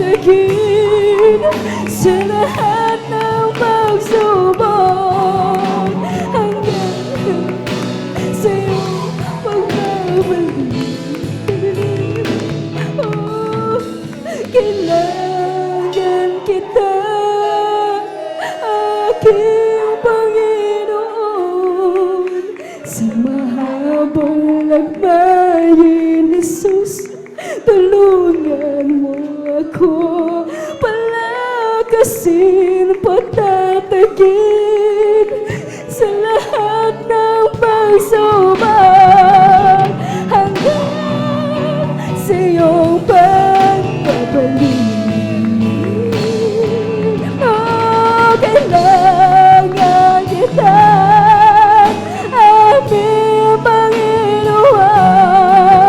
Mananagin sa lahat ng pagsubok hanggang sa'yo pagbabalik. Oh, kailangan kita, aking Panginoon, sa mahabang lagbayin, Jesus, tulungan mo ako, palakasin, patatagin sa lahat ng pagsubok hanggang sa iyong pagbabalik. Oh, kailangan kita, aming Panginoon,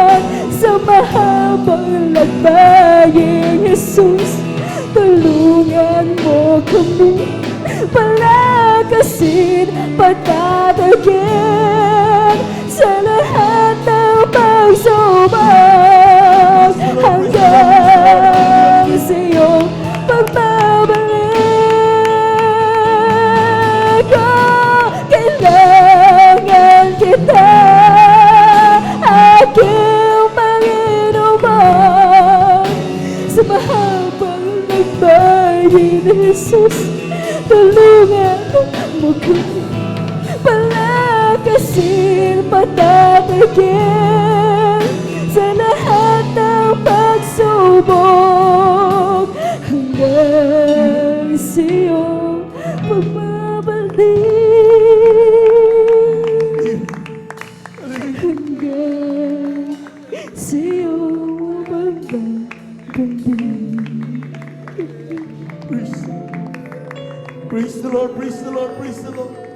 sa mahabang lagbayin, Jesus, tulungan mo kami, palakasin, patatagin sa lahat ng pagsubok hanggang sa iyong pagbabalik. Oh, kailangan kita, aking Panginoon, sa mahabang lagbayin, Jesus, tulungan mo kami, palakasin, patatagin sa lahat ng pagsubok hanggang sa iyong pagbabalik. Hanggang sa iyong pagbabalik. Praise the Lord, praise the Lord, praise the Lord.